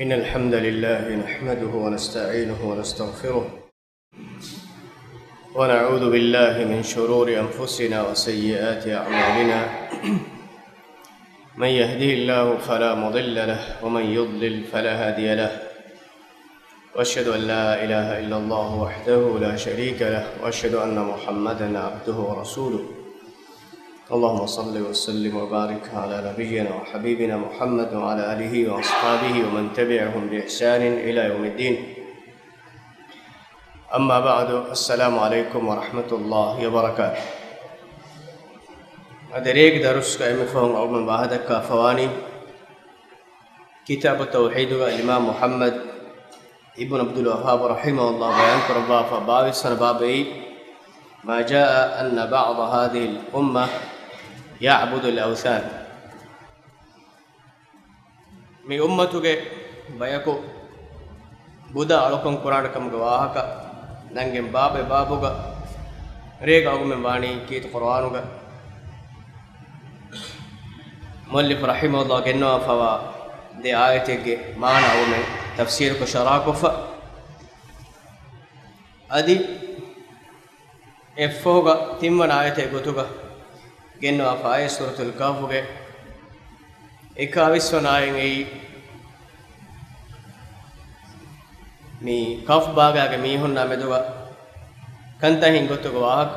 إن الحمد لله نحمده ونستعينه ونستغفره ونعوذ بالله من شرور أنفسنا وسيئات أعمالنا من يهده الله فلا مضل له ومن يضلل فلا هادي له وأشهد أن لا إله إلا الله وحده لا شريك له وأشهد أن محمدا عبده ورسوله اللهم صل وسلم وبارك على نبينا وحبيبنا محمد وعلى آله وأصحابه ومن تبعهم بإحسان إلى يوم الدين. أما بعد، السلام عليكم ورحمة الله وبركاته. أدريك درس كأم فهم علم بعدك فواني كتاب التوحيد الإمام محمد ابن عبد الوهاب رحمه الله بيان كربا فباب السنة بابي ما جاء أن بعض هذه الأمة يعبد الأوثان. مي أمتك بيكو بودا علوكم قرآن كم جواهك نعم بابوك ريك أقوم باني كيت قرآنك مؤلف رحمه الله كأنه فوا دي آيتك معنى أقوم تفسيرك شراكف أدي إفوغا تيمن آيتك قطوغا كأنه فاي سورة الكهف إكاويسوناين أي مي كف باغا ميهن نامدوغا كنتا هنگوتوغا واهك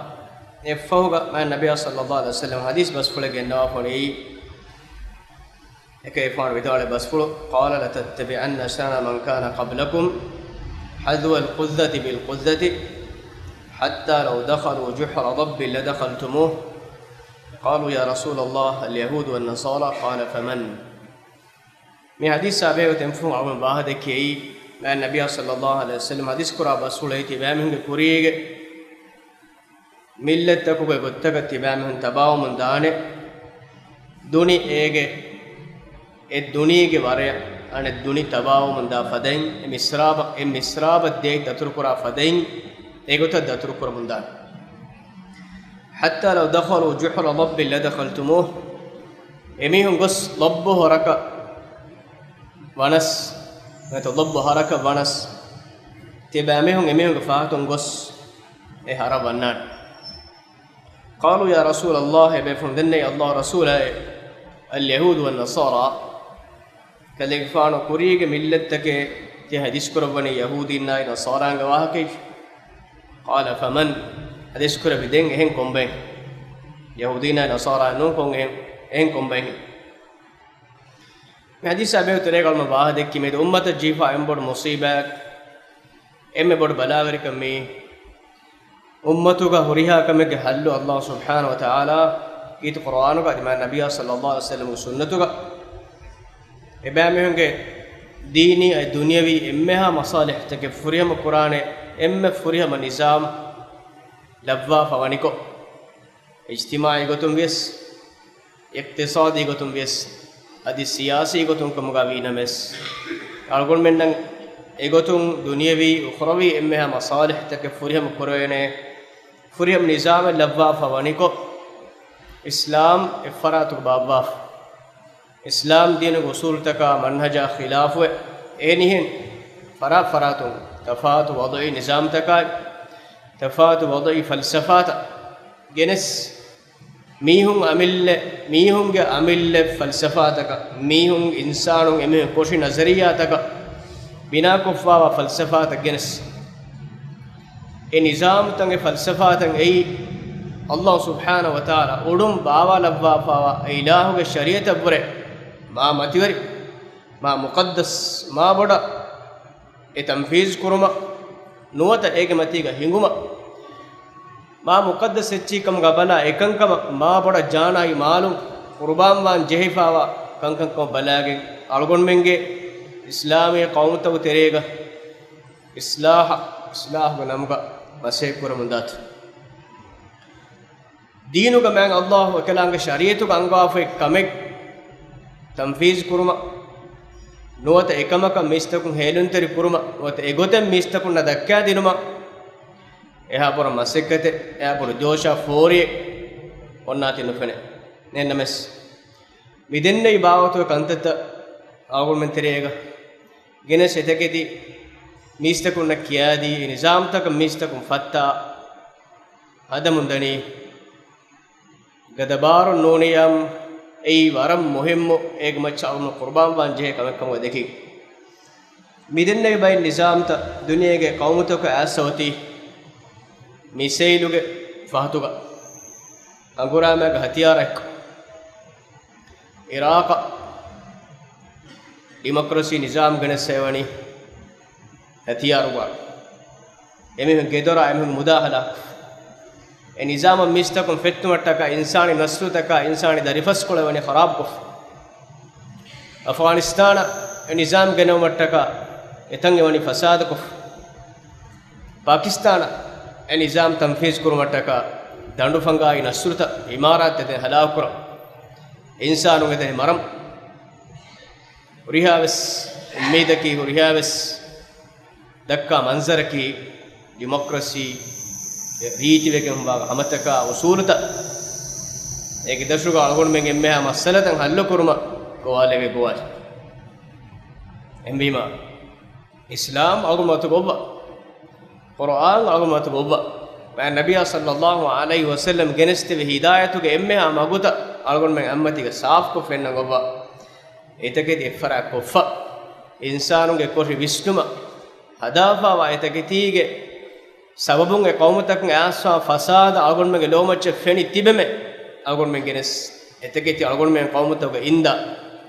إفوغا ما النبي صلى الله عليه وسلم حديث بس فلك إنه فني كيفان بتوالي بس فلو قال لتتبعن سنة من كان قبلكم حذو القذة بالقذة حتى لو دخلوا جحر ضب لدخلتموه قالوا يا رسول الله اليهود والنصارى قال فمن. من حديث سابع وتنفهم عمر باهد كي ما النبي صلى الله عليه وسلم حديث كرا بسولة تبامهم كوريج ملة تكوك قتك تبامهم تباو من دانه دوني إيجي الدنيا کے بارے ان الدنيا تباو من دا فدين امسراب دے تتركرا فدين ايغوت تتركرا من دا حتى لو دخلوا جحر ضب لدخلتموه اميهم قص ضب هرك ونس ضب هرك ونس تبامهم اميهم فاتهم قص هرب النار. قالوا يا رسول الله بفندني الله رسوله اليهود والنصارى كذلك فانو كوريج ملتك تهديس كربني يهودي ناي نصارى غواه كيف. قال فمن حديث كرب دين هن كومبين يهودي ناي نصارى نو كون هن كومبين. من حديث ابي تريق المباه دك كي امه جيفا امبر مصيبه ام بڑ بلاغر كمي امتك هريها كمك حل الله سبحانه وتعالى كيت قرآنك إمام النبي صلى الله عليه وسلم وسنتك إبامهم ديني الدنيوي إمها مصالح تكفرهم القرآن إم فرهم النظام لبوا فوانيكو اجتماعي قطن بيس اقتصادي قطن بيس أدي سياسي قطن كمغاوين مس أقول منن إقطن دنيوي أخروي إمها مصالح تكفرهم القرآن فرهم نظام لبوا فوانيكو اسلام افرات بابا اسلام دين اصول تکا منهج خلاف انهن فرات تفات وضعي نظام تکا تفات وضعي فلسفات جنس ميهم عمل فلسفات ميهم انسان امه کوشش نظریات کا بنا کفا فلسفات جنس نظام تنگ فلسفات ای الله سبحانه وتعالى أولم باوا لبوا فاوا إله الشريعة بره ما متوري ما مقدس ما بڑا تنفيذ كرما نوتا إيج متيجا هنگما ما مقدس اتشي كم غبنا إكن كم ما بڑا جانا يمالو قربان وان جهفاوا كن كم بلاغ ألگون منگه إسلامي قوم تو تريگا إصلاح بنامگا مسيح كرمندات دينك من الله وكلامك شريعتك أنقاف كمك تنفيذ كرما نوت إكمك ميستكون هيلون تري كرما نوت إغوتم ميستكون ندكّا دينما إها بور مسكت إها بور جوشا فوري وناتي نفنه نمس ميدنّي باوتو كنتت أقول من تريغا genes eteketi mistakun kiyadi nizam tak mistakun fatta adamundani gadabaru noniyam ei waram muhimmu egmach almu qurban wanje kamekam deki midenne bay nizam ta duniyege qawmutok asawti misailuge fahtuga angurama ga hatiyarak iraq democracy nizam genes sevani hatiyaruga emihun gedora emihun mudahala e nizam mistakun fettumattaka insani nasrutaka insani darifas kolawani kharab ko afghanistan e nizam genomattaka etan evani fasad ko pakistan e nizam tanfiz kurumattaka dandu fangai nasruta imarat ete halakura insanu ete maram rihaves ummidaki rihaves dakka manzaraki democracy ರೀತಿ ವೇಗೆ ಮುಂಬಾಗ ಹಮತಕ ಉಸೂಲತ ಏಕೆ ದಶುಗ ಅಳಗೊಂಡು ಮೆಂಗೆ ಎಮ್ಮೆ ಆ ಮಸಲತಂ ಹಲ್ಲು ಕುರುಮ ಗೋವಾಲೆಗೆ ಗೋವಾಲೆ ಎಂಬೀಮ ಇಸ್ಲಾಂ ಅಳಗೊಂಡು ಗೊಬ್ಬ ಕುರ್ಆನ್ ಅಳಗೊಂಡು ಗೊಬ್ಬ ಮಾ ನಬಿಯ ಸಲ್ಲಲ್ಲಾಹು ಅಲೈಹಿ ವಸಲ್ಲಂ ಗೆನಸ್ತಿವೆ ಹಿದಾಯತುಗೆ ಎಮ್ಮೆ ಆ ಮಗುತ ಅಳಗೊಂಡು ಮೆಂಗೆ ಅಮ್ಮತಿಗೆ ಸಾಫ್ ಕೊ ಫೆನ್ನ ಗೊಬ್ಬ ಏತಕೆದಿ ಎಫರ ಕೊಫ ಇನ್ಸಾನುಗೆ ಕೊರಿ ವಿಷ್ಣುಮ ಹದಾಫಾ ವಾ ಏತಕೆತಿಗೆ sababun e qawmutakun aswa fasad algon mege lomache feni tibeme algon men genes eteketi algon men qawmutuga inda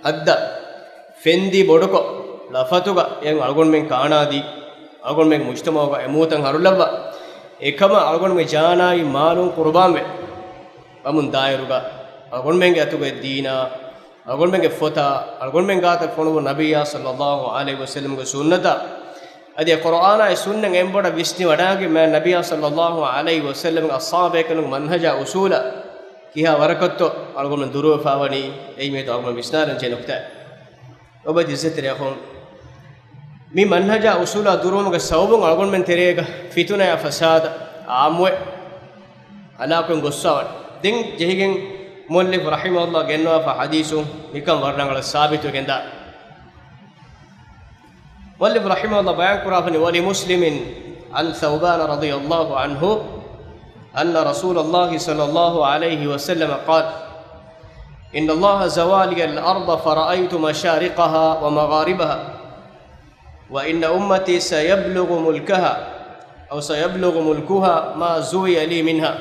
adda fendi boduko lafatuga yen algon men kaanadi algon men mujtamaga emutan harulabba ekama algon me janai malun qurbanbe amun dairuga algon men ge atuge deena algon men ge fota algon men gata fonu nabiyya sallallahu alaihi wasallam ge sunnata adi qur'ana e sunnan emboda visni wadage ma nabiya sallallahu alaihi wasallam ashabe kanu manhaja usula kiha warakatto algon duru fawani ei me to algon visnaran je nokta oba dizetre khon mi manhaja usula durum ga sawbun algon men terega fituna ya fasad amwe alakun gossawan din jehigen muallif rahimahullah genwa fa hadisu mikam warnangala sabitu genda والف رحمه الله بيان كرافني ولمسلم عن ثوبان رضي الله عنه أن رسول الله صلى الله عليه وسلم قال إن الله زوالي الأرض فرأيت مشارقها ومغاربها وإن أمتي سيبلغ ملكها ما زوي لي منها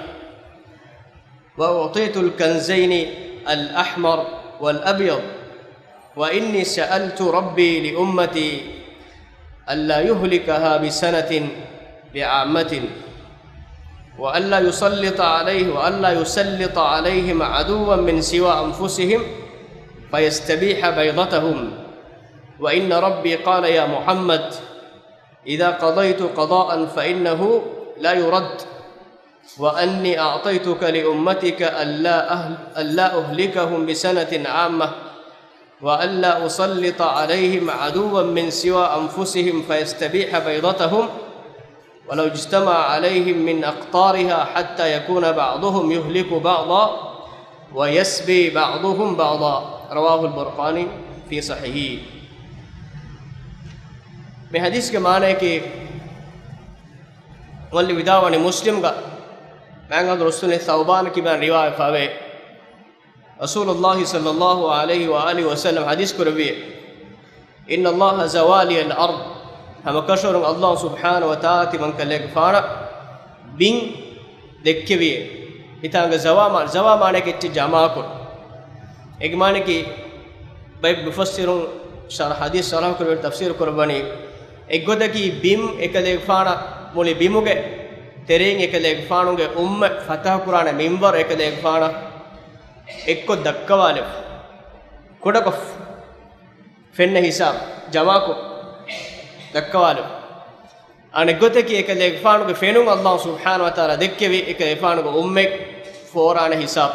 وأعطيت الكنزين الأحمر والأبيض وإني سألت ربي لأمتي ألا يهلكها بسنة بعامة وألا يسلط عليهم عدوا من سوى أنفسهم فيستبيح بيضتهم وإن ربي قال يا محمد إذا قضيت قضاء فإنه لا يرد وأني أعطيتك لأمتك ألا أهلكهم بسنة عامة وألا أسلط عليهم عدوا من سوى أنفسهم فيستبيح بيضتهم ولو اجتمع عليهم من أقطارها حتى يكون بعضهم يهلك بعضا ويسبي بعضهم بعضا رواه البرقاني في صحيحه میں حدیث کے معنی کہ واللي وداوانی مسلم کا میں رسول ثوبان کی میں روایت فاوے رسول الله صلى الله عليه وآله وسلم حديث كربيه إن الله زوالي الأرض هم كشر الله سبحانه وتعالى من كلك فانا بين دكبيه إتانغ زوا معنى كتش جماعكم إجمعنى كي بيب بفسرون شرح حديث شرح كربيه تفسير كرباني إجودا كي بيم إكلك فانا مولي بيموجه ترين إكلك فانوجه فتح قرآن منبر إكلك فانا ekko dakkawale kodako fenne hisab jamako dakkawale ane goteki ekale faanu fenun Allah subhanahu wa taala dekkevi ekale faanu ummek forana hisab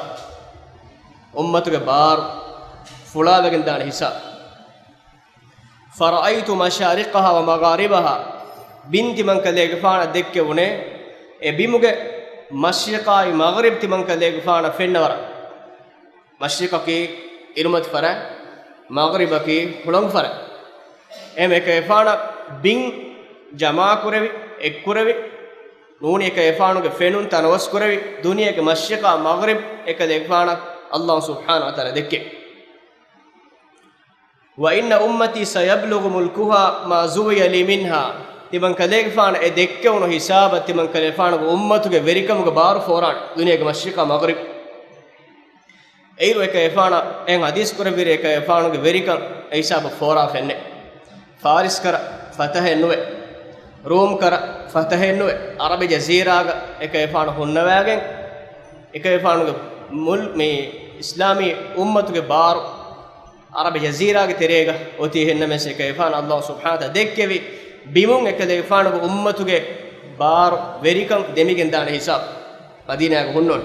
ummatuge bar fuladagen dana hisab faraitu mashariqaha wa magharibaha binti man kale faana dekkevune e bimuge mashriqai maghrib ti man kale faana fennawara مشرق کی ارمت فرا مغرب کی ہلنگ فرا eme eka efana bin jama kurevi ek kurevi nuni eka efanuge fenun tanwas kurevi duniyage mashriqa maghrib eka defana Allah subhanahu wa ta'ala dekke wa inna ummati sayablughu mulkuha ma zuwiya li minha timan kadege fana e dekke uno hisaba timan kale fana ummatuge verikamuge baru foran duniyage mashriqa maghrib eiru eka efana en hadis kurevi eka efanuge verikam e hisaba fora fenne faris kara fatah ennuwe rom kara fatah ennuwe arabi jaziraga eka efana hunnawagen eka efanuge mul me islami ummatuge baru arabi jaziraga terega oti henna mes eka efana Allah subhanahu wa ta'ala dekkevi bimun eka de efana ummatuge baru verikam demigen dana hisab madina ga hunnon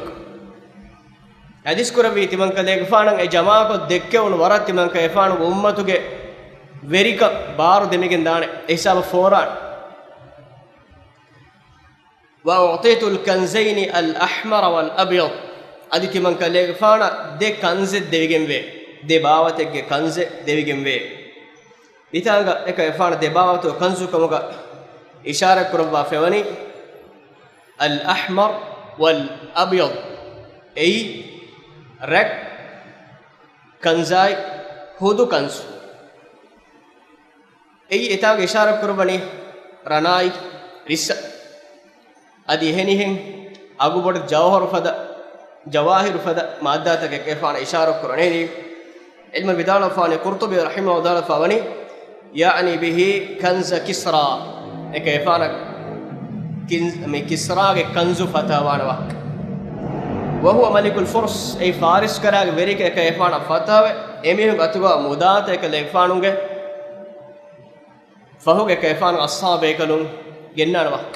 hadis kuravi timan ka de efana e jamaa ko dekke un warat timan ka efana ummatuge verika baru demigen dana hisab foran wa u'titu al-kanzayn al-ahmar wal-abyad aditi man ka de efana de kanze devigen ve de baawatege kanze devigen ve bitanga eka efana de baawato kanzu kamuga ishara kurwa fewani al ahmar wal abyad ei rak kanzai hudu kanzu ei etaga ishara kurwani ranai rissa adi henihen agubod jawhar fada jawahir fada maddata ke efana ishara kurani علم البدالة فاني قرطبي رحمه الله فاني يعني به كنز كسرى كيفانا كنز من كسرى كنز فتاوان وحك وهو ملك الفرس أي فارس كراغ بريك كيفانا فتاوى أميهم أتوا مدات كليفانونغ فهو كيفانا أصحاب كلون جنان وحك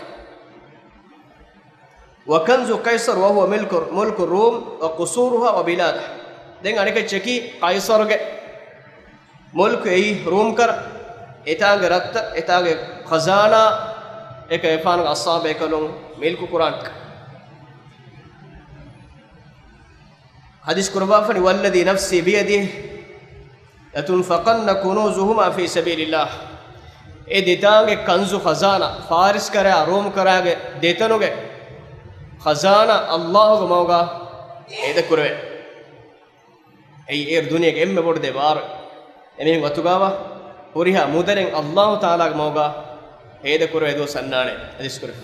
وكنز قيصر وهو ملك الروم وقصورها وبلادها den anike cheki qaisarge mulk ei room kar etage ratta etage khazana ek efan ashabe kalon milku quran hadis kurba fani walladhi nafsi bi yadihi latunfaqanna kunuzuhuma fi sabilillah e detage kanzu khazana faris kara room karage detanuge khazana allah go moga ede kurve ei er duniyage emme borde bar emen watugawa horiha mudaren Allah taala ge moga hede kurwe do sannane hadis kurwe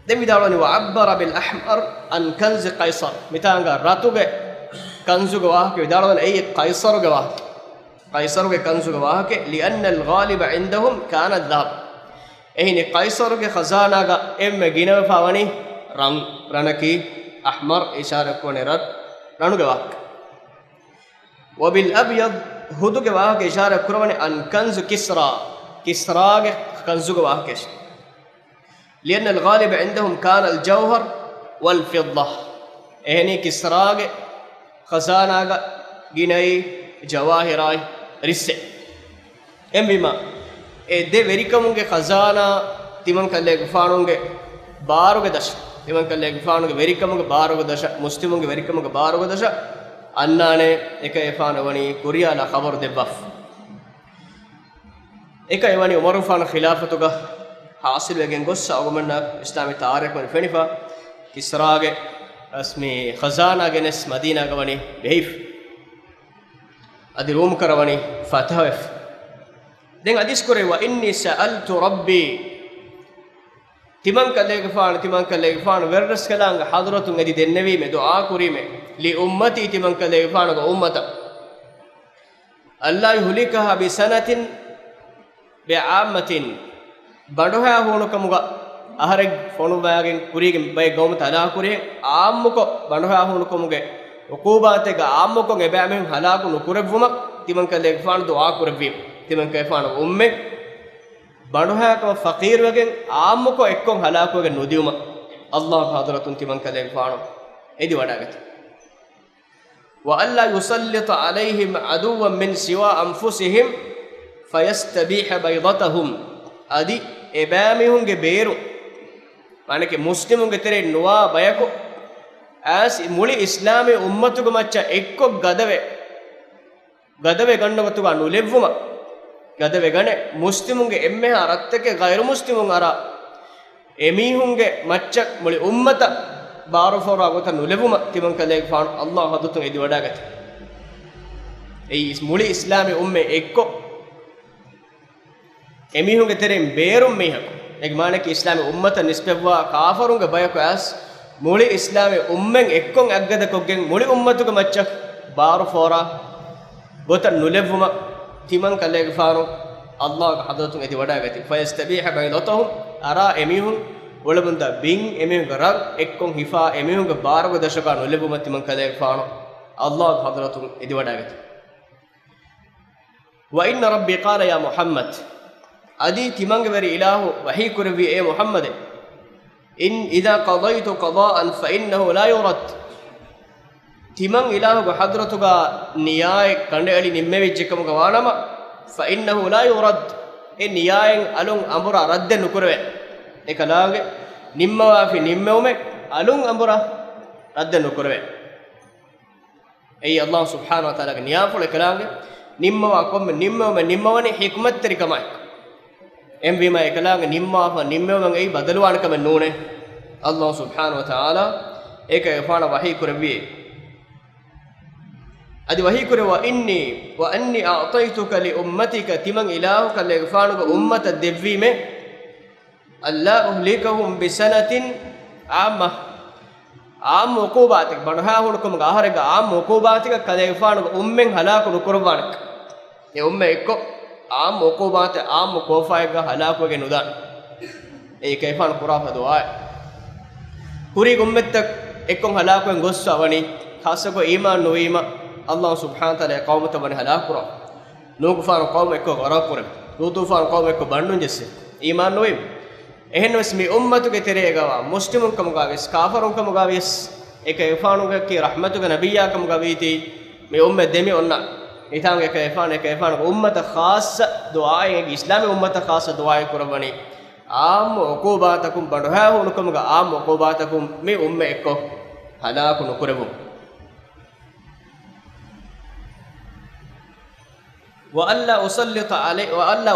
dem vidalani wa abbara bil ahmar an kanz qaisar mitanga ratuge kanzuge wahke vidalani ei qaisaruge wahke qaisaruge kanzuge wahke li anna al ghalib indahum kana dhahab ehni qaisaruge khazana ga emme ginawe pawani ranaki أحمر إشارة كون رد رانو جواك وبالأبيض هدو جواك إشارة كرواني أن كنز كسرى كنز جواك لأن الغالب عندهم كان الجوهر والفضة يعني كسرى خزانة جناي جواهراي رسة إم بما ده verikamunge khazana timan kalle gfanunge baruge dash timan kalle gfanunge verikamunge baruge dash muslimunge verikamunge baruge dash annane eka efana wani korea la khabar debaf eka evani umar fan khilafatuga hasil wegen gossa ogumanna islami taarikh man fenifa kisrage asmi khazana genes madina gawani behif adi rum karawani fatawef den hadis kore wa inni sa'altu rabbi timan kalege faan verras kalanga hadratun adi dennevi me du'a kurime li ummati timan kalege faan go ummata allah hulikaha bi sanatin bi ammatin badoha honu kamuga ahareg fonu bagen kurigen bay gawmata ala kurigen ammuko badoha honu kamuge uqubate ga ammuko ngebe amen halaku nukurevuma timan kalege faan du'a kurevim timan kayfana umme baduha ka faqir wegen aamko ekkon halaku wegen nodiuma allah hadratun timan kayfana edi wadagat wa alla yusallit alaihim aduwan min siwa anfusihim fayastabiha baydatahum adi ebamihunge beru manake muslimunge tere nuwa bayako as muli islami ummatuge macca ekko gadave gadawe gannagotuga nulevvuma gadawe gane muslimunge emme arattake gairu muslimun ara emihunge macca muli ummata baru fora gota nulevuma timan kale faan Allah hadutun edi wadagati ei muli islami umme ekko emihunge terem berum mehako ek mane ki islami ummata nisbevwa kafarunge bayako as muli islami ummen ekkon aggada koggen muli ummatuge macca baru fora gota nulevuma timan kale faanu Allah hadutun edi wadagati fayastabiha baydatuhum ara emihun ಒಳಬಂದ ಬಿಂಗ್ ಎಮಿಹುಗ ರಗ್ ಎಕ್ಕೊಂ ಹಿಫಾ ಎಮಿಹುಗ ಬಾರಗ ದಶಕ ನೊಲೆಬುಮತಿ ಮಂ ಕಲೆ ಫಾಣೋ ಅಲ್ಲಾಹ್ ಹಜರತು ಇದು ವಡಾಗತಿ ವ ಇನ್ನ ರಬ್ಬಿ قال ಯಾ ಮುಹಮ್ಮದ್ ಅದಿ ತಿಮಂಗ ವೆರಿ ಇಲಾಹು ವಹಿ ಕುರವಿ ಎ ಮುಹಮ್ಮದ್ ಇನ್ ಇದಾ qadaytu qada'an fa innahu la yurad ತಿಮಂಗ ಇಲಾಹುಗ ಹಜರತುಗ ನಿಯಾಯ ಕಂಡೆಳಿ ನಿಮ್ಮೆ ವಿಜ್ಜಕಮಗ ವಾನಮ fa innahu la yurad A ನಿಯಾಯಂ ಅಲುಂ ಅಮುರ ರದ್ದೆ ನುಕುರವೆ ekalaage nimmawa fi nimmeume alun ambura radda nukurwe ei Allah subhanahu wa taala ge niyaful ekalaage nimmawa komme nimmeume nimmawani hikmat tarikamai emvima ekalaage nimmawa fa nimmeumen ei badaluwan kame nune Allah subhanahu wa taala eka efana wahi kurbi adi wahi kurwa inni wa anni a'taytuka li ummatika timan ilahuka le efanu ummata devvime Allah uhlikahum bisanatin amma am uqubatik banha hunukum gaharega am uqubatika kadefanu ummen halaku nukurwanak e umme ekko am uqubate am kofaiga halaku ge nudan e kaifan qurafa du'a puri gummettak ekkon halaku en gossu awani khasako iman noima Allah subhanahu wa taala qawmata bani halaku ra nugfan qawm ekko garakure lutufan qawm ekko bandun jesse iman noim ehnos mi ummatu ke teregawa muslimun kam gavis kafirun kam gavis ek efanu ke rahmatu ke nabiyya kam gaviti mi umme demi onna itang ek efanu ummata khassa du'a ek islami ummata khassa du'a kurabani am uqubatakum badha hunukum ga am uqubatakum mi umme ekko halaku nukurebu وألا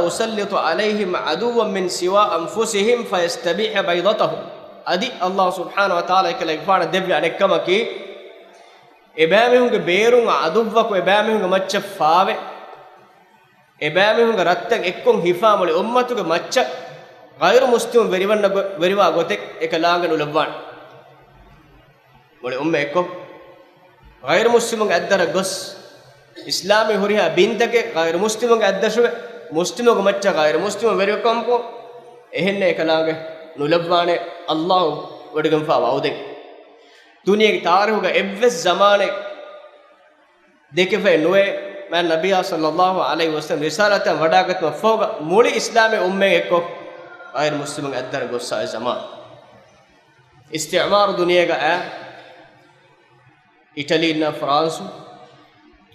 أسلط عليهم عدوا من سوى أنفسهم فيستبيح بيضتهم أدي الله سبحانه وتعالى كالإغفار الدبل عليك كما كي إبامهم بيرون عدوك وإبامهم متشفاوة إبامهم رتك إكون هفام لأمتك متشف غير مسلم وريوا غوتك إكلاغن ولبان ولأمة إكو غير مسلم أدر غس islami horiha bintake gairu muslimuge addashuwe muslimuge macca gairu muslimu verikamko ehenne ekalaage nulabwane Allah wadigam fa wawden duniyage tarihuga evves zamane dekefe noe man nabiya sallallahu alaihi wasallam risalatan wadagatma foga muli islami umme ekko gairu muslimuge addar gossa zaman istimar duniyage Italy na France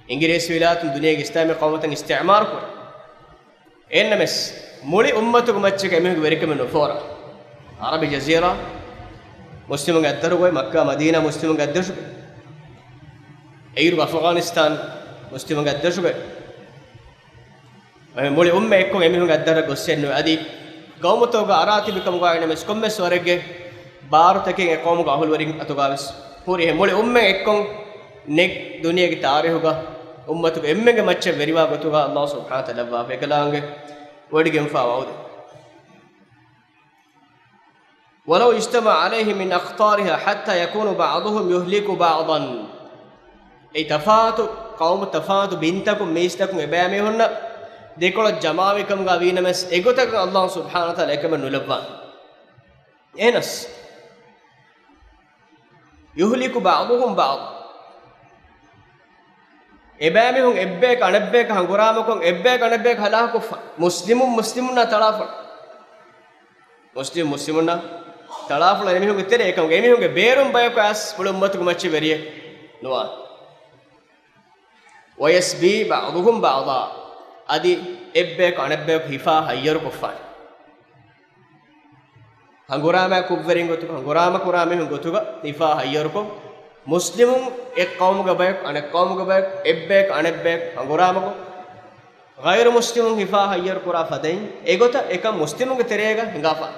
इंग्रेज विलातुन दुनिया के इस्लामी कौमतन इस्तेमार को एनमस मुड़ी उम्मत को मच्चे के में वेरिकम नफोरा अरबी जजीरा मुस्लिम के अदर को मक्का मदीना मुस्लिम के अदर एयूरोप अफगानिस्तान मुस्लिम के अदर मुड़ी उम्मे को एमिन के अदर को सेन अदि कौमतों का आराती बिकम को एनमस कम स्वरगे भारत के कौम का अहुल वरिंग अतुगाविस पूरी है मुड़ी उम्मे एक नेक दुनिया की तारे होगा उम्मत को एम्मे के मच्चे वेरिवा गतुगा अल्लाह सुब्हानहु व तआला वाफे कलांगे वडिगम फावाउद ولو اجتمع عليه من اخطارها حتى يكون بعضهم يهلك بعضا اي تفات قوم تفات بنتكم ميستكم ابامي هن ديكول جماعكم غا وينمس اگوتك الله سبحانه وتعالى كم نلبا انس يهلك بعضهم بعض එබෑමිහුන් එබ්බේක අනබ්බේක හංගුරාමකොන් එබ්බේක අනබ්බේක හලාකො මුස්ලිමුන්නා තලාෆල මුස්ලිමුන්නා තලාෆල එමිහුන් ඉතර ඒකම එමිහුන්ගේ බේරුම් බයක ඇස් මුළු උම්මතුක මච්චි වෙරිය නොවා වයස්බි බඅදුහුම් බඅදා අදි එබ්බේක අනබ්බේක හිෆා හයර් කොෆාන හංගුරාම කුබ්වරින් ගොතුක හංගුරාම කුරාමිහුන් ගොතුක හිෆා හයර් කො muslimun ek qawmuga bayk anek qawmuga bayk ebbek anebbek anguramago ghayru muslimun hifa hayyar qura fadain egota ekam muslimunge terega hingafa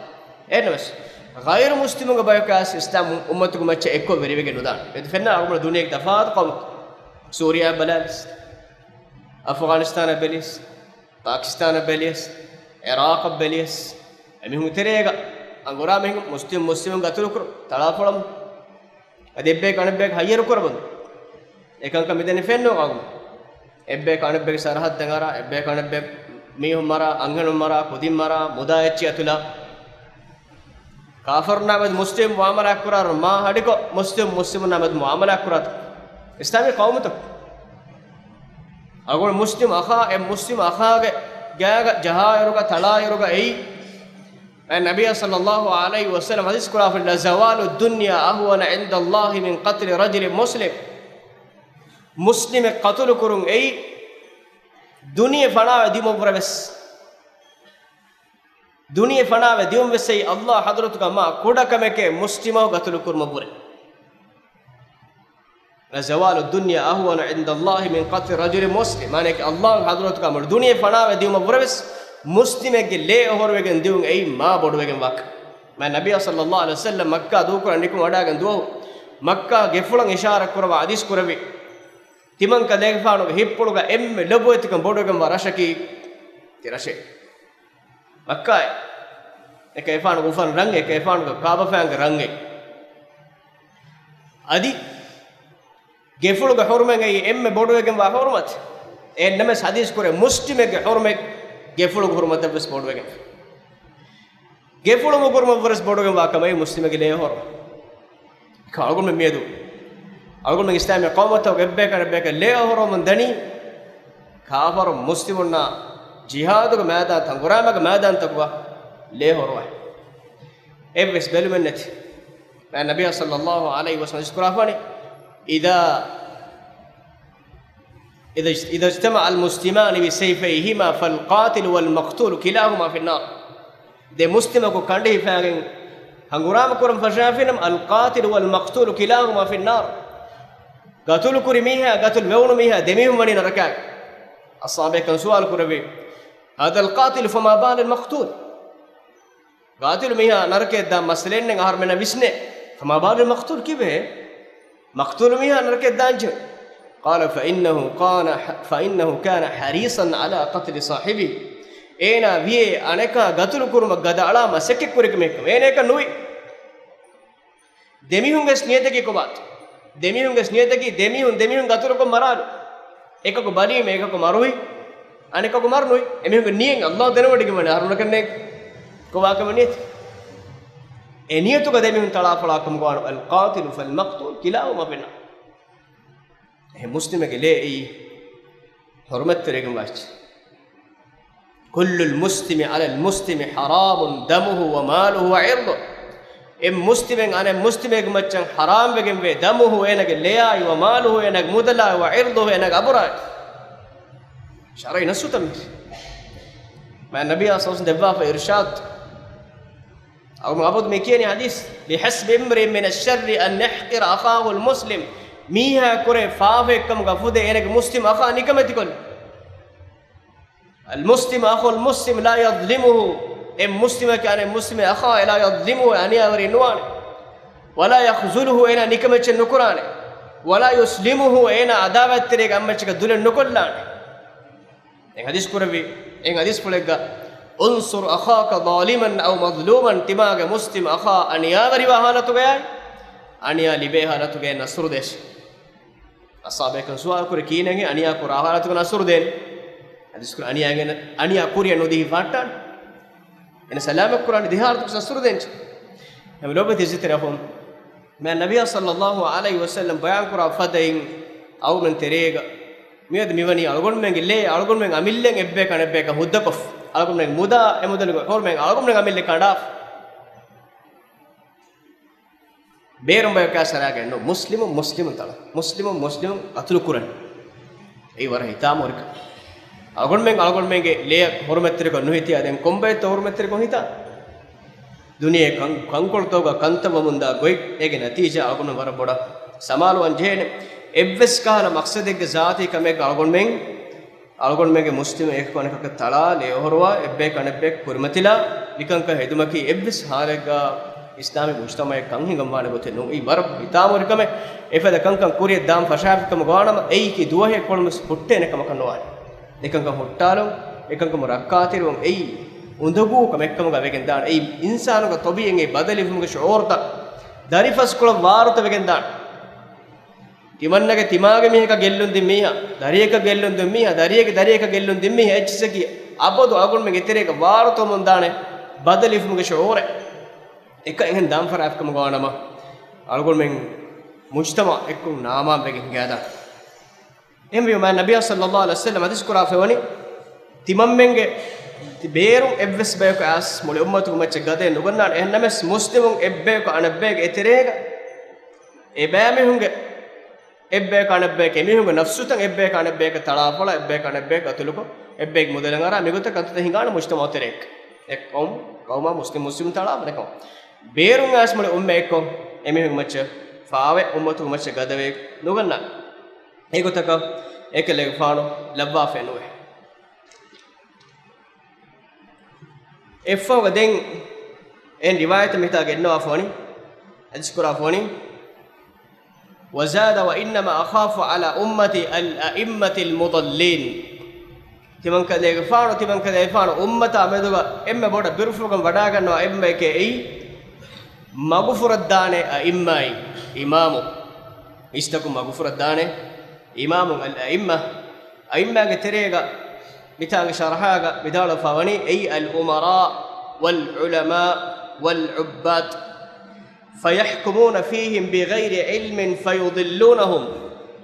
ennes ghayru muslimunge bayk as islam ummatugo macce ekko verivege nudan ed fenna agumna duniyek dafaat qawm suriya balas afghanistan belis pakistan belis iraq belis emihun terega angurame muslimun gatulukur talapolam adebbe kanebbe hayyar korabun ekanka midene fenno agum ebbe kanebbe sarhad dangara ebbe kanebbe mihum mara anganum mara kudim mara mudayechi atula kafir namad muslim muamala kurar ma hadiko muslim namad muamala kurat islami qawm to agol muslim akha ge gaga jahayiruga talayiruga ei النبي صلى الله عليه وسلم حديث كلا في زوال الدنيا أهون عند الله من قتل رجل مسلم قتل كرون أي دنيا فنا وديم بربس دنيا فنا وديم بسي الله حضرتك ما كودا كمك مسلم قتل كرم بره زوال الدنيا أهون عند الله من قتل رجل مسلم معناه الله حضرتك ما دنيا فنا وديم بربس muslimege le horwegen diun ei ma bodwegen wak ma nabiy sallallahu alaihi wasallam makka du kuran nikum wadagen duo makka gefulan ishara kurwa hadis kuravi timan ka legfaanu hippuluga emme loboetikam bodwegen warashaki tirashe makka ek efaanu gufan rang ek efaanu kaaba fang range adi gefuluga hormen ei emme bodwegen wa hormat en names hadis kure muslimege hormek gefulu hurmata bes bodwegen gefulu mo gurma vars bodwegen wa kamai muslimege le hor kaalgon me medu algon me islami qawmata gebbe ka le hor mon dani kafar muslimuna jihad ga maida tangurama ga maida taqwa le hor wa ebes belumenet ma nabiy sallallahu alaihi wasallam iskurafani إذا اجتمع المسلمان بسيفيهما فالقاتل والمقتول كلاهما في النار ده مسلم کو کنڈے فاگن ہنگرام کرم فشافنم القاتل والمقتول كلاهما في النار قتل كرميها قتل وونميها دميهم وني نركاك الصحابه كان سؤال كربي هذا القاتل فما بال المقتول قاتل ميها نركه دا مسلين نهار من وسنه فما بال المقتول كيف مقتول ميها نركه دانج قال فإنه كان حريصا على قتل صاحبه اينا وي انكا غتل كرم غدالا مسك كرك ميك اينيك نوي دميهونگس نيتكي کوبات دميهونگس نيتكي دميهون غتل کو مرال එකක බණී මේකක මරුයි අනිකක මරනුයි එමෙහෙක නියෙන් අල්ලාහ් දෙනවඩි ගමන අරුණ කන්නේ කොවාකම නියත ඒ නියතුක දෙමිහුන් තලාපලාකම ගාන අල් قاتل فالمقتول كلاهما في النار ඒ මුස්ලිමගේ ලේ හොරමත් තරේගම වාච් كل المسلم على المسلم حرام دمه وماله وعرضه ام مسلمن انا مسلمege maccan haram wegen ve damuhu enage leai wa maluhu enage mudala wa irduhu enage abura sharai nasutam ma nabiy sallallahu alaihi wasallam debba fa irshad aw mabud mekeni hadis bihasb imri min ash-sharri an yahqir akhahu al-muslim miha kore faave kam gafude enage muslim akha nikamati kol المسلم اخو المسلم لا يظلمه ام مسلم كان مسلم اخا لا يظلمه يعني اورينوان ولا يخذله انا نكمچ نكران ولا يسلمه انا عداوت تريك امچ دل نكلان ان حديث كربي ان حديث فلغا انصر اخاك ظالما او مظلوما تماغ مسلم اخا ان ياوري وحالته گيا ان يا لبه حالته گيا نصر ديش اصحابه كن سوال كر كيننگه ان يا كر حالته نصر دين hadis kur aniya kuriya nodi fatan ena salam quran dihar tu sasur den em lobe dizit rahum ma nabiy sallallahu alaihi wasallam bayan qura fadain aw men terega miyad miwani algon men gille algon men amillen ebbe kanebbe ka huddakof algon men muda emudal hor men algon men amille kada berum bay ka saraga no muslim tala muslim atul quran ei war hitam orka algon menge le hormetre ko nuhitiya den kombe to hormetre ko hita duniye kankol toga kantama munda goy ege natija algon war boda samalu anjene evves kala maqsadege zaati kame algon menge muslim ek koneka tala leohorwa ebbe kanebbe kurmatila nikanka hedumaki evves halega islami mujtama kan hingam gote no I mar itamur kame efada kankan kuriye dam fashaf kam gwanama ei ki duwahe kolmus putte ne kam kanwa nikanka hottalum ekanka murakkaatirum ei undugu kam ekkam ga vegen daan ei insanu ga tobiyen ei badalifum ga shuurta darifas kol waaruta vegen daan timannage timage miheka gellun dimmiha dariyeka gellun dimmiha dariyeka gellun dimmiha echseki abodu agun me getereka waaruto mon daane badalifum ga shuure එක එහෙන් දම් ෆරාෆ් කම ගවනම අල්ගොල් මෙන් මුජ්තමා එක්කු නාමා බෙගෙන් ගෑදා එම් විය මා නබිය සල්ලල්ලාහු අලයිහි වසල්ලම හදිස් කුරා ෆෙවනි තිමම් මෙන්ගේ බේරුම් එව්වස් බයක ඇස් මොලේ උම්මතු මච්ච ගදේ නුගන්නාට එන්නමස් මුස්ලිමුන් එබ්බේක අනබ්බේක එතරේක එබෑමි හුංගේ එබ්බේක අනබ්බේක එමිහුංගේ නෆ්සුතන් එබ්බේක අනබ්බේක තලාපල එබ්බේක අනබ්බේක අතුලුක එබ්බේක මුදලන් අරා මිගොත කන්ත හිඟාන මුජ්තමා තෙරේක එක් කවුම මුස්ලිම් තලාප නකෝ beerun asmale umme ekko emihun macca faave ummatu macca gadave nuganna egotaka ekele faano labba fenuwe effo gaden en riwayat mita genno afoni adskura afoni wazada wa inma akhafu ala ummati al a'immati al mudallin timan kale faano ummata ameduga emme boda birfugam wada ganwa emme ke ei magfuradane a'immai imamu istakum magfuradane imamu al a'imma ge terega mitanga sharhaga bidala fawani ay al umara wal ulama wal ubbat fayahkumuna fihim bighayri ilmin fayudillunahum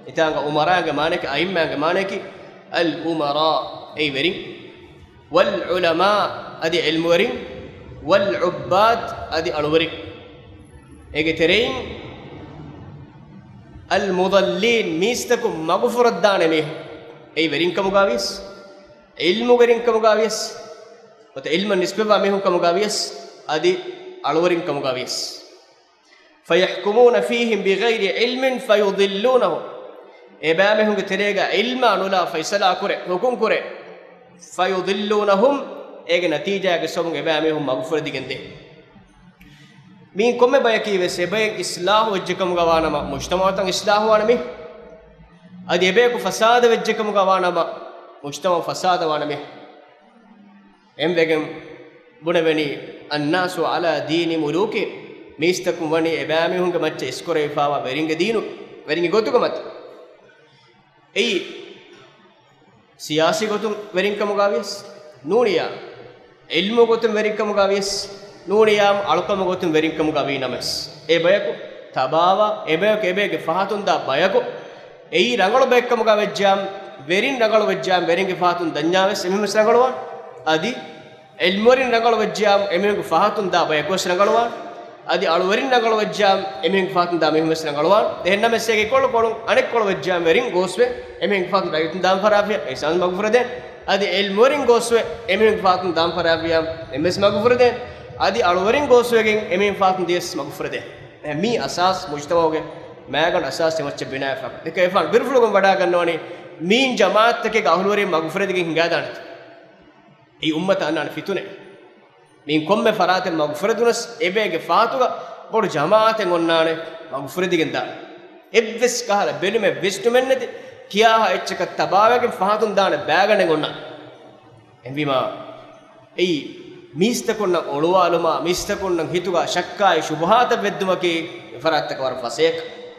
mitanga umara ge maneki a'imma ge maneki al umara ay verin wal ulama adi ilmu verin wal ubbat adi alwarin ege terein al mudallin mistakum magfurat dane me ei verin kamugavis ilmu verin kamugavis ota ilmu nisbeva mehun kamugavis adi alwarin kamugavis fayahkumuna fihim bighayri ilmin fayudillunahum eba mehun ge terega ilma nula faisala kure hukum kure fayudillunahum ege natija ge som eba mehun magfurat digende min komme bayaki ve sebay islahu wajjakam gawanama mujtama'atan islahu wanami adi ebe ku fasada wajjakam gawanama mujtama fasada wanami em vegem bunaveni annasu ala dini muluki mistakum wani ebami hunga macce iskore fawa veringe dinu veringe gotukamat ei siyasi gotum verinkam gavies nuniya ilmu gotum verinkam gavies nuniyam alukam gotum verinkam gavinames e bayaku tabawa ebeke fahatunda bayaku ei rangalo bekkam gavejjam verin rangalo vejjam veringe fahatun danyaves ememes rangalwa adi ilmorin rangalo vejjam emenge fahatunda bayaku rangalwa adi alwarin rangalo vejjam emenge fahatunda ememes rangalwa dehennames ege kollu anek kollu vejjam verin goswe emenge fahatun bayutun dam farafia esan magfurade adi ilmorin goswe emenge fahatun dam farafia emes magfurade adi alwarin goswegen emin faatun dies magfurade mi asas mujtamaoge magan asas temacche binaya fa deke efan birfulugum wada gannoni min jamaat ke ahulwarin magfurade gen hinga danat ei ummata anan fitune min komme faraten magfuradunas ebege faatuga bodu jamaaten onnane magfurade gen da evves kahala belume vestumenneti kiyaha echchaka tabawegen faatun daane bagane gonna envima ei mistakonna oluwaluma mistakonna hituga shakkay shubhata veddumaki faratak war fasek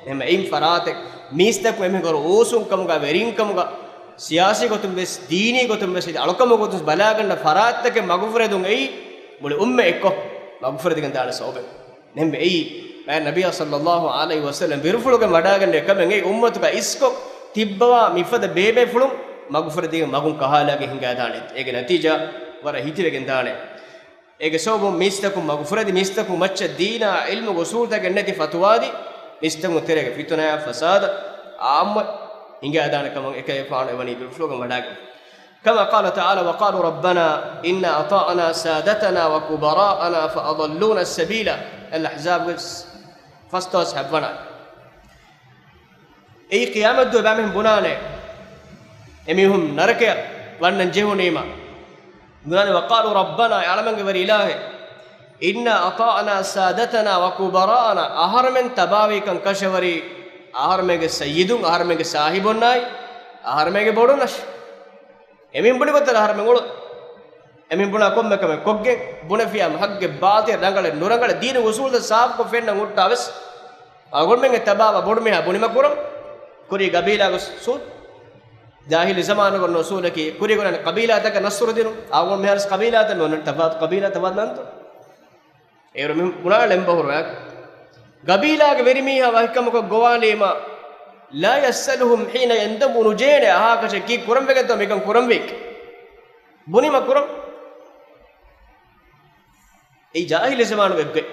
em eim faratek mistak meme gor osun kamuga verin kamuga siyasi gotum ves dini gotum ves alukam gotum balaganna faratake magfuredun ei mule umme ekko magfuredun dala sobe nembe ei ma nabiy sallallahu alaihi wasallam birfuluge wadaganne kamen ei ummatuga isko tibbawa mifada bebe fulum magfuredun magun kahalage hinga danet ege natija wara hitiregen dane ege sobo mistakum magfuradi mistakum macca dina ilmu usulta gennati fatwadi mistakum terege fituna fasada amma inga adana kam ekay faanu evani bilflogam wadaga kama qala ta'ala wa qalu rabbana inna ata'na sadatana wa kubara'ana fa adalluna as-sabila al-ahzab fastas habana ei qiyamat do bamehum bunane emihum narake wannan jehunima bunane waqalu rabbana ya'lamange wari ilahe inna ata'na sadatana wa kubara'ana aharmen tabawi kan kashawari aharmege sayyidun aharmege sahibonnai aharmege bodunash emin buni gotta aharmen ulu emin buna komme kame kogge bunafiya mahagge baate rangale nurangale dinu usul da saaf ko fenna mutta aves agol menge tabawa bodu meha bunima kuram kuri qabila go sul jahil zamanu go sulaki kuri gonan qabila taka nasru dinu agol mehars qabila ta non tabat qabila tabat nanto ero min buna lemba horwa qabila ge verimiha wahkam ko gowalema la yasaluhum hina yandamunu jene aha kache ki kuram vege to mekan kuram vek bunima kuram ei jahil zamanu ge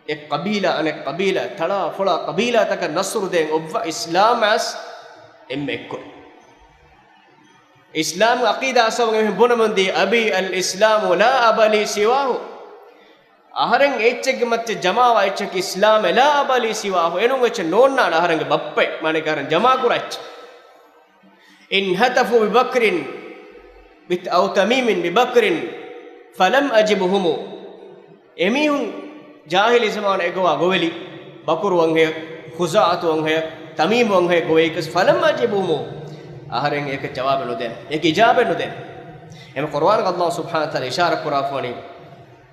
ek qabila ane qabila thala fola qabila taka nasru den obwa islam as emmekko islam aqida asawge bonamandi abi al islam la abali siwahu aharen echege matte jamawa echek islam la abali siwahu enun eche nonna aharenge bappe mane karan jama kurach in hatafu bi bakrin bit aw tamimin bi bakrin falam ajibhum emihun jahili zaman egowa goveli bakur wanghe khuzaat wanghe tamim wanghe goeikas falam ajibumu aharen ek jawab no den ek ijabe no den em qur'an allah subhanahu wa taala ishara qurafani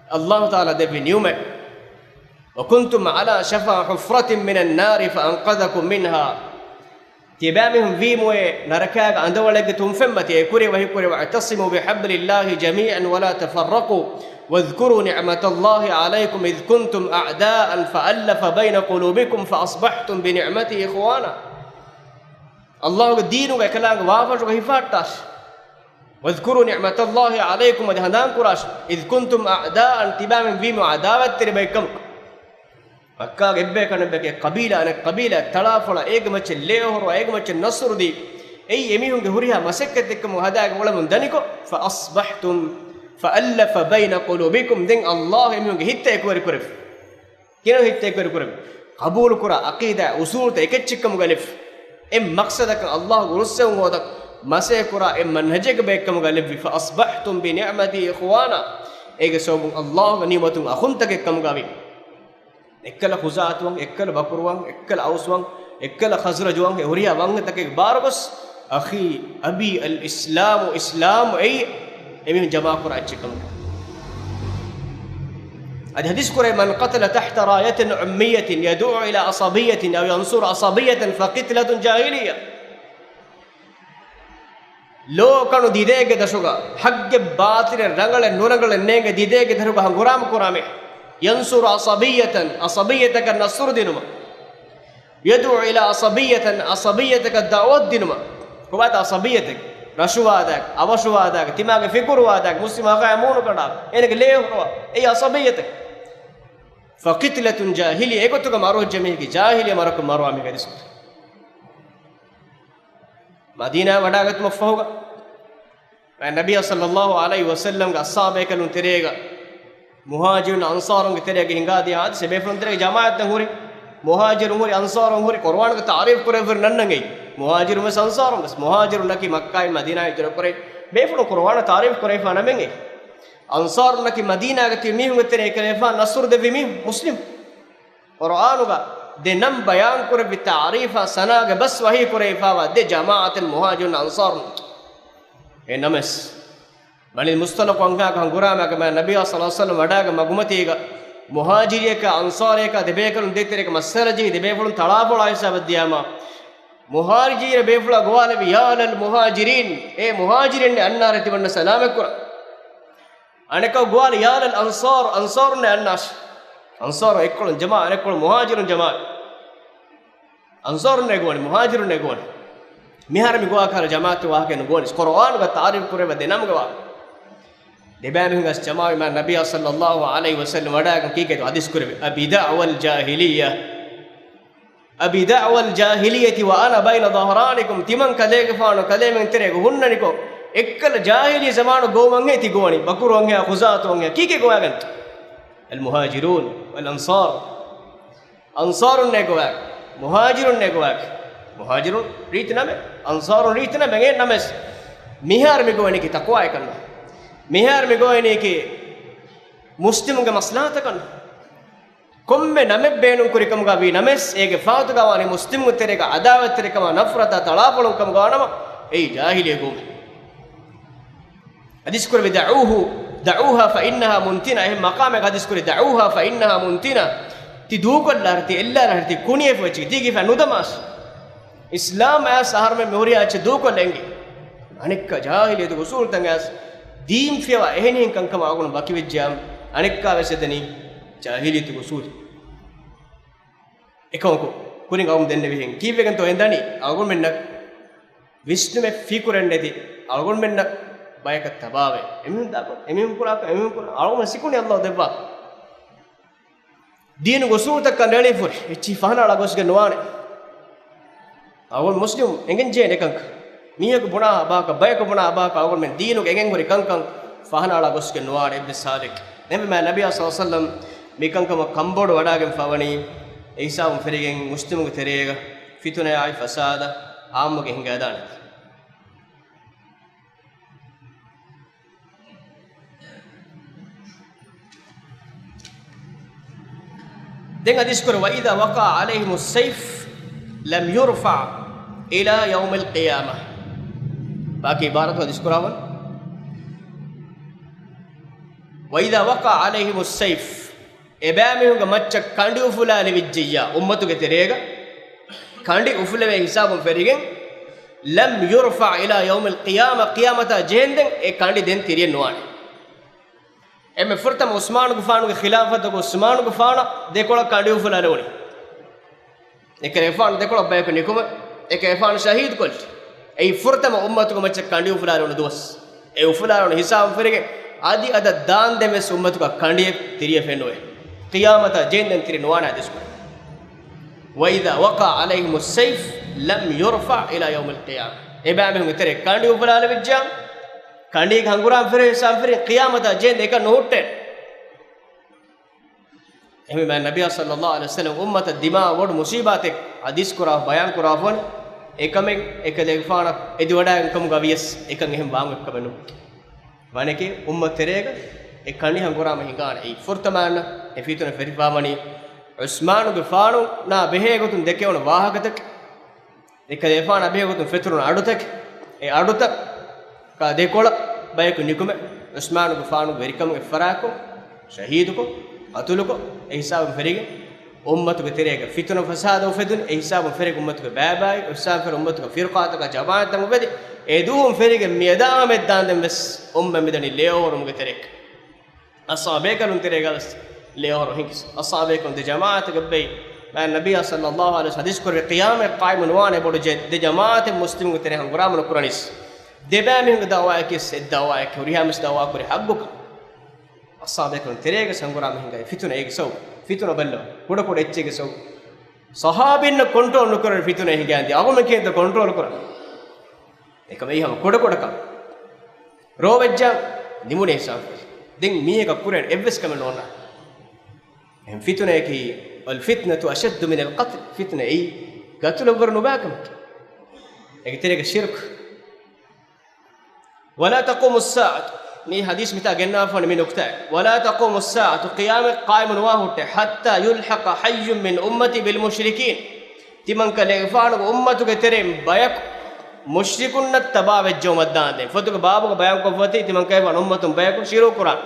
allah taala devi niume wa kuntum ala shafa hufratin min an-nar fa anqadhakum minha tibamihum vimwe narakaga andawalege tumfemmati ekuri wa hikuri wa atasimu bihablillahi jami'an wa la tafarraqu واذكروا نعمة الله عليكم إذ كنتم أعداء فألف بين قلوبكم فأصبحتم بنعمته إخوانا الله دينك كلام وافق هفاتاش واذكروا نعمة الله عليكم ودهنان كراش إذ كنتم أعداء تبام فيم عداوة تربيكم أكا إبّك نبّك قبيلة أنا قبيلة تلافلا إيجمتش ليهور وإيجمتش النصر دي أي يميهم جهورها مسكتكم وهذاك ولا من دنيكم فأصبحتم فألف بين قلوبكم دين الله يميون هيت يكور كرف كينو هيت يكور كرف قبول كرا عقيدة أصول تيكتشكم غلف إم مقصدك الله ورسول هذا مسح كرا إم منهجك بيكم غلف فأصبحتم بنعمتي إخوانا إيجا سوم الله نعمتهم أخنتك كم غابي إكل خزاعة وان إكل بكر وان إكل أوس وان إكل خزرج وان هوريا وان تك بارغس أخي أبي الإسلام إسلام أي emihun jama qura achikam adi hadis qura man qatala tahta rayatin ummiyatin yad'u ila asabiyatin aw yansur asabiyatan faqitlatun jahiliya lo kanu didege dashuga hagge baatire rangale nurangale nenge didege daruga hanguram kurame yansur asabiyataka nasr dinuma yad'u ila asabiyataka da'wat dinuma kubata asabiyatak rashwadak avashwadak timage fikurwadak muslim aga amunu kada enege leehwa ei asabiyatak faqitlatun jahili egotuga maru jamil ki jahili marak maru ame gadis madina wadagat mafahuga nabiy sallallahu alaihi wasallam ga ashabe kalun terega muhajirun ansarun ge terega hingadi ad sebe fun terega jamaat huri muhajirun huri ansarun huri qur'an ga ta'rif kore fir nannangai muhajirun mes ansarun bas muhajirun naki makkah madina hijra kore befun qur'an ta'rif kore fa namenge ansarun naki madina ga timi hum tere kare fa nasr de vimi muslim qur'an ga de nam bayan kore bi ta'rifa sana ga bas wahi kore fa wa de jamaat al muhajirun ansarun e namas bani mustalaq anga ga gurama ga nabiy sallallahu alaihi wasallam wada ga magumati ga muhajiriyaka ansariyaka debekalun detereka masaraji debefulun talafula isabadiyama muhajir befula gwale yalal muhajirin e muhajirin annare tibanna salamakura aneka gwale yalal ansar ne annash ansar ekkolun jama ekkolun muhajirun jama ansar ne gwani muhajirun ne gwani mihar mi gwa kala jamaat wa ken gwani qur'an ga ta'rif kureba denam gwa debanu gas jama'i ma nabiy sallallahu alaihi wasallam wada kike hadis kurbe abi da'wal jahiliyati wa ana bayna dhahranikum timan kadege faano kade men terego hunnaniko ekkala jahiliya zamanu goman he ti goni bakurong he khuzatong he kike goagan al muhajirun wal ansarun ne goag muhajirun ne goag muhajirun රීති නම අන්සාරු රීති නම ගේ නමස් මිහාර මිගෝනේ කි තක්වාය කරන මිහාර මිගෝනේ කි මුස්ලිමුගේ මස්ලාහත කරන komme name beenun kurikam ga vi names ege faatu ga wani muslimu tereka adawat tereka ma nafrata talapulum kam ga nama ei jahiliya gum hadis kur da'uha fa innaha muntina eh maqame hadis kur da'uha fa innaha muntina ti dukol larti ella larti kuniye fochi digi fa nudamas islam as sahar me moriya ach dukol engi anikka jahiliya du usul tangas deem fewa ehnin kankam agun bakivejjam anikka wesedani jahiliyatu usul ekonko kuring awum denne wihen kiwegen to endani agun menna vishnu me fikurennedi agun menna bayaka tabawe emun dako emun kura agun sikuni allah debba dinu usul takkan reli fur echi fahana ala gosge noane agun muslim engen je nekank miyaku buna abaka bayaka buna abaka agun men dinu engen gori kankan fahana ala gosge noane ibn sadiq nemme ma nabiy sallallahu alaihi wasallam mikankama kambodu wadagen fawani eisawum ferigen muslimuge terega fituna ay fasada aamuge hinga adana den hadis kor wa idha waqa alaihim as-sayf lam yurfa ila yawm al-qiyamah baki ibarat hadis korawan wa idha waqa alaihim as-sayf ebamehunga macca kandi ufulale vijjiya ummatuge terega kandi ufulave hisabum ferigen lam yurfa ila yawm al-qiyamah qiyamata jehenden e kandi den tiriye nuwane emme furtam usman gufanuge khilafat go usman gufana dekola kandi ufulale woni ekere fan dekola bayko nikuma ekere fan shahid kolti ei furtam ummatuge macca kandi ufulale woni dos e ufulale woni hisabum ferigen adi ada daan demes ummatuge kandi tiriye fennoe qiyamata jenden tiri nuwana disku wa idha waqa alayhim as-sayf lam yurfa ila yawm al-qiyamah ebame hu tere kandi ufalale vijjam kandi hanguram fere sam fere qiyamata jend eka nohutte eme man nabiy sallallahu alaihi wasallam ummata dima wad musibate hadis kura bayan kura fon ekame ekade fana edi wada enkam gavies ekan ehem waang ekkabenu waneke ummat terega e kani hangurama hingana ei furtamana e fituna ferifamani usman gufanu na behegotun dekewna wahagatak ekade fana behegotun feturuna adutak e adutak ka dekola bayku nikume usman gufanu verikam e farako shahiduko atuluko e hisab ferige ummatuge terega fituna fasada ufedun e hisab ferige ummatuge babai usam fer ummatuge firqataka jamaatam ubedi edum ferige miedam eddandem bes umma midani leorumge tereka أصابيكم تريجالس ليهور هنكس أصابيكم دي جماعة قبي مع النبي صلى الله عليه وسلم يذكر القيام القائم نوانه بودو جد دي جماعة المسلمين تريهم غرام القرآنيس دبامهم دعوائكس الدعوائك وريهامس دعوائك وريحبك أصابيكم تريجالس هم غرام هنگاي فتنة إيجسو فتنة بلو كودا كودا إتشيجسو صحابين كنترول نكرر فتنة هنگاي أقول مكين ده كنترول كرر إكمل إيهم كودا كودا كم روبجا نمونه سام دين مية كقرن إبس كمان ونا هم فتنة كي والفتنة أشد من القتل فتنة إيه قتل برنو باكم يقتلك الشرك ولا تقوم الساعة مي حديث متى جنا فن من نكتة ولا تقوم الساعة قيام قائم واهوت حتى يلحق حي من أمتي بالمشركين تمن كلفان أمتك تريم بيك مشركون التباب الجوم الدان فتوك بابك بيان كفتي تمن كيف أمتهم بيك شيرو قرآن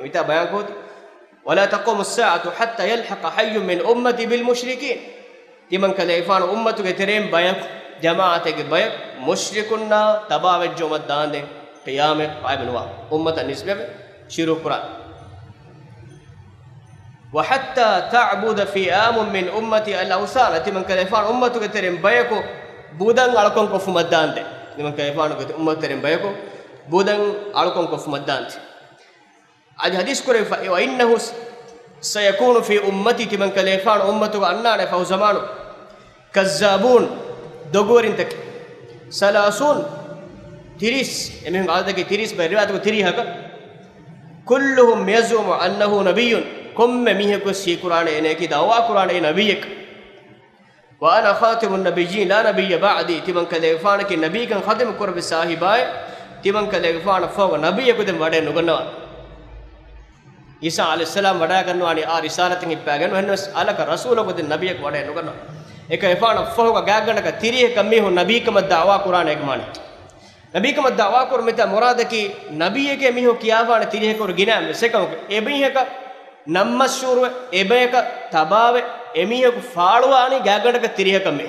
متى بيان كود ولا تقوم الساعة حتى يلحق حي من أمتي بالمشركين تمن كلفان أمتك تريم بيك جماعتك بيك مشركون تباب الجوم الدان قيام قائم نوا أمة النسبة شيرو قرآن وحتى تعبد فئام من أمتي الأوثان تمن كلفان أمتك تريم بيكو بودن علىكم كف مدانت لمن كيفان أمة ترين بيكو بودن علىكم كف مدانت هذا حديث كره وإنه سيكون في أمتي تمن كلفان أمته أننا فهو زمان كذابون دغورين تك سلاسون تريس إنهم قالوا كي تريس برياتو تريها كلهم يزعم أنه نبي كم ميه كسي قرآن إنك دعوة قرآن نبيك وأنا خاتم النبيين لا نبي بعدي تمن كليفانك النبي كان خاتم قرب صاحباي تمن كليفان فوق نبي يكون وده نقولنا عيسى عليه السلام وده كانوا أني رسالة تنجبعن وهنس على كرسول وده نبي يك وده نقولنا إكيفان فوق جاعنا كتيريه كمي هو نبي كم الدعوة قرآن إكمانه نبي كم الدعوة قرآن متى مراد كي نبي يك مي هو كيافان تيريه كور جينا مسكهم إبنيه كا نمّشور إبنيه كا تباوه إميه كو فارواني جاعنا كتيريه كمي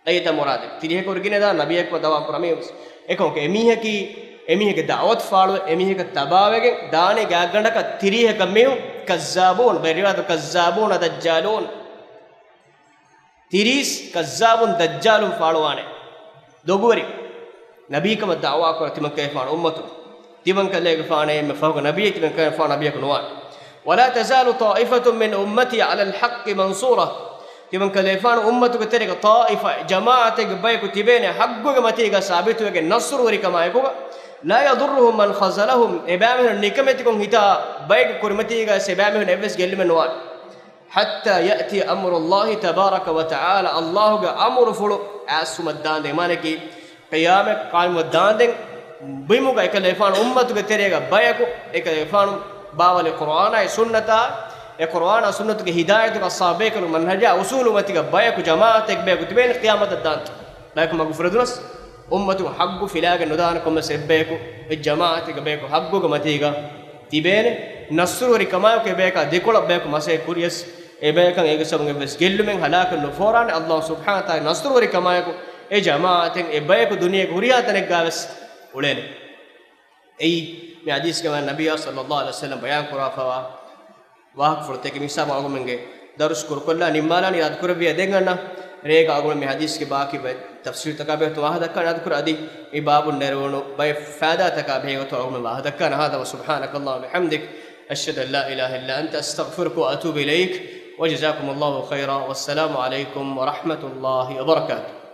أيه مراد تيريه كور جينا ده نبي يك دعوة قرآن ميوس إكهم إميه كي دعوت فاروه إميه كا تباوه كي داني جاعنا كتيريه كميو كذابون بيريوات كذابون دجالون تيريس كذابون دجالون فاروانه دوغوري نبي كم الدعوة كور تمن كيفان أمته تمن كليك فانه مفهوم نبي تمن كيفان نبي كنوان ولا تزال طائفة من أمتي على الحق منصورة تمن كليفان أمته كتيرك طائفة جماعة بيك تبين حقك متيجا ثابتك النصر وركما يكوا لا يضرهم من خذلهم إبامه نكمتكم هتا بيك كرمتيجا سبامه نفس جل من نوان حتى يأتي أمر الله تبارك وتعالى الله أمر فلو أسمى الدان دمانك قيامك قائم الدان دين بيموك إكليفان أمتك تريغا بيكو إكليفان باول القرآن سنة القرآن سنة هداية الصابيك المنهجة أصول متك بيكو جماعتك بيكو تبين قيامة الدان لكن ما غفردنس أمتك حق فلاق الندانكم سبيكو الجماعتك بيكو حقك متيك تبين نصر وركماك بيكا ديكولا بيكو مسيح كوريس إبيكا إيجسون إبس جلمن هلاك النفوران الله سبحانه وتعالى نصر وركماك جماعة إبيكو دنيا كوريا تنقابس ولين أي من حديث كما النبي صلى الله عليه وسلم بيان كرافة واحد فرتك ميسا معهم منجي درس كركلا نمالا يذكر بيدنا ريك أقول من حديث كباقي تفسير تكابه تو واحد كان يذكر أدي إباب النرونو بي فادا تكابه وتوهم من واحد كان هذا وسبحانك اللهم وبحمدك أشهد أن لا إله إلا أنت أستغفرك وأتوب إليك وجزاكم الله خيرا والسلام عليكم ورحمة الله وبركاته.